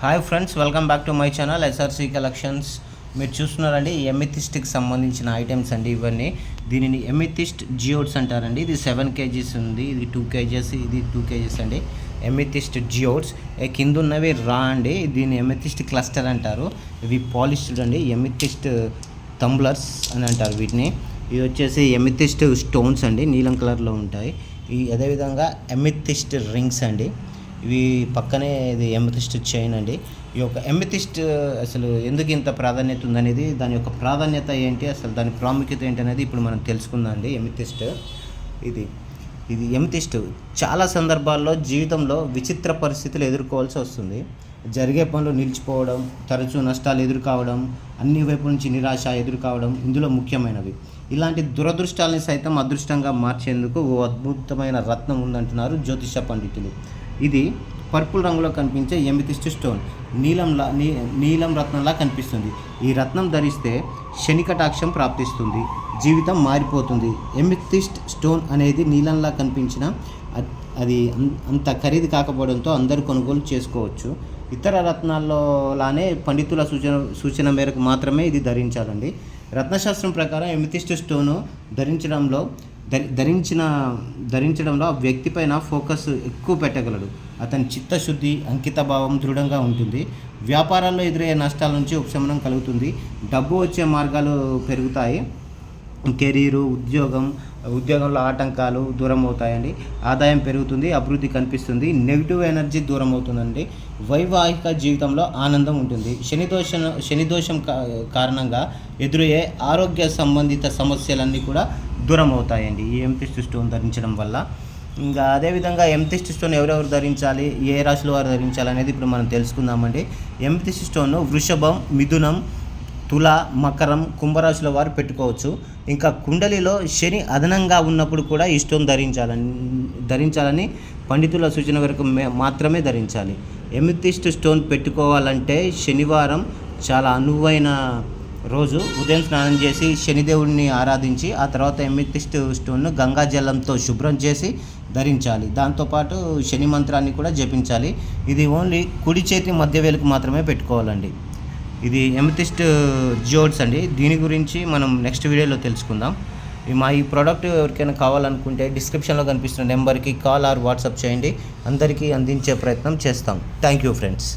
Hi friends, welcome back to my channel SRC collections. మీరు చూస్తున్నారండి ఎమితిస్ట్కి సంబంధించిన ఐటమ్స్ అండి ఇవన్నీ. దీనిని ఎమితిస్ట్ జియోడ్స్ అంటారండి. ఇది 7 kgs ఉంది, ఇది 2 kgs, ఇది 2 kgs అండి. ఎమితిస్ట్ జియోడ్స్ కింద ఉన్నవి రా అండి. దీన్ని ఎమితిస్ట్ క్లస్టర్ అంటారు. ఇవి పాలిష్డ్ అండి, ఎమితిస్ట్ తంబ్లర్స్ అని అంటారు వీటిని. ఇవి వచ్చేసి ఎమితిస్ట్ స్టోన్స్ అండి, నీలం కలర్లో ఉంటాయి. అదేవిధంగా ఎమితిస్ట్ రింగ్స్ అండి. ఇవి పక్కనే ఇది ఎమితిస్ట్ చైన్ అండి. ఈ యొక్క ఎమితిస్ట్ అసలు ఎందుకు ఇంత ప్రాధాన్యత ఉందనేది, దాని యొక్క ప్రాధాన్యత ఏంటి, అసలు దాని ప్రాముఖ్యత ఏంటి అనేది ఇప్పుడు మనం తెలుసుకుందాం అండి. ఎమితిస్ట్ ఇది ఎమితిస్ట్ చాలా సందర్భాల్లో జీవితంలో విచిత్ర పరిస్థితులు ఎదుర్కోవాల్సి వస్తుంది. జరిగే పనులు నిలిచిపోవడం, తరచూ నష్టాలు ఎదుర్కోవడం, అన్ని వైపుల నుంచి నిరాశ ఎదుర్కోవడం ఇందులో ముఖ్యమైనవి. ఇలాంటి దురదృష్టాలని సైతం అదృష్టంగా మార్చేందుకు ఓ అద్భుతమైన రత్నం ఉందంటున్నారు జ్యోతిష పండితులు. ఇది పర్పుల్ రంగులో కనిపించే ఎమితిస్ట్ స్టోన్ నీలం రత్నంలా కనిపిస్తుంది. ఈ రత్నం ధరిస్తే శని కటాక్షం ప్రాప్తిస్తుంది, జీవితం మారిపోతుంది. ఎమితిస్ట్ స్టోన్ అనేది నీలంలా కనిపించిన అది అంత ఖరీదు కాకపోవడంతో అందరూ కొనుగోలు చేసుకోవచ్చు. ఇతర రత్నాల్లోలానే పండితుల సూచన మేరకు మాత్రమే ఇది ధరించాలండి. రత్నశాస్త్రం ప్రకారం ఎమితిస్ట్ స్టోను ధరించడంలో ఆ వ్యక్తిపైన ఫోకస్ ఎక్కువ పెట్టగలడు. అతని చిత్తశుద్ధి, అంకితభావం దృఢంగా ఉంటుంది. వ్యాపారాల్లో ఎదురయ్యే నష్టాల నుంచి ఉపశమనం కలుగుతుంది. డబ్బు వచ్చే మార్గాలు పెరుగుతాయి. కెరీరు, ఉద్యోగంలో ఆటంకాలు దూరం అవుతాయండి. ఆదాయం పెరుగుతుంది, అభివృద్ధి కనిపిస్తుంది. నెగిటివ్ ఎనర్జీ దూరం అవుతుందండి. వైవాహిక జీవితంలో ఆనందం ఉంటుంది. శని దోషం కారణంగా ఎదురయ్యే ఆరోగ్య సంబంధిత సమస్యలన్నీ కూడా దూరం అవుతాయండి ఈ ఎమితిస్ట్ స్టోన్ ధరించడం వల్ల. ఇంకా అదేవిధంగా ఎమితిస్ట్ స్టోన్ ఎవరెవరు ధరించాలి, ఏ రాశుల వారు ధరించాలి అనేది ఇప్పుడు మనం తెలుసుకుందామండి. ఎమితిస్ట్ స్టోన్ వృషభం, మిథునం, తుల, మకరం, కుంభరాశుల వారు పెట్టుకోవచ్చు. ఇంకా కుండలిలో శని అదనంగా ఉన్నప్పుడు కూడా ఈ స్టోన్ ధరించాలని పండితుల సూచన వరకు మాత్రమే ధరించాలి. ఎమితిస్ట్ స్టోన్ పెట్టుకోవాలంటే శనివారం చాలా అనువైన రోజు. ఉదయం స్నానం చేసి శనిదేవుడిని ఆరాధించి ఆ తర్వాత ఎమితిస్ట్ స్టోన్ను గంగా జలంతో శుభ్రం చేసి ధరించాలి. దాంతోపాటు శని మంత్రాన్ని కూడా జపించాలి. ఇది ఓన్లీ కుడి చేతి మధ్య వేలుకు మాత్రమే పెట్టుకోవాలండి. ఇది ఎమితిస్ట్ జియోడ్స్ అండి. దీని గురించి మనం నెక్స్ట్ వీడియోలో తెలుసుకుందాం. ఈ ప్రోడక్ట్ ఎవరికైనా కావాలనుకుంటే డిస్క్రిప్షన్లో కనిపిస్తున్న నెంబర్కి కాల్ ఆర్ వాట్సాప్ చేయండి. అందరికీ అందించే ప్రయత్నం చేస్తాం. Thank you friends.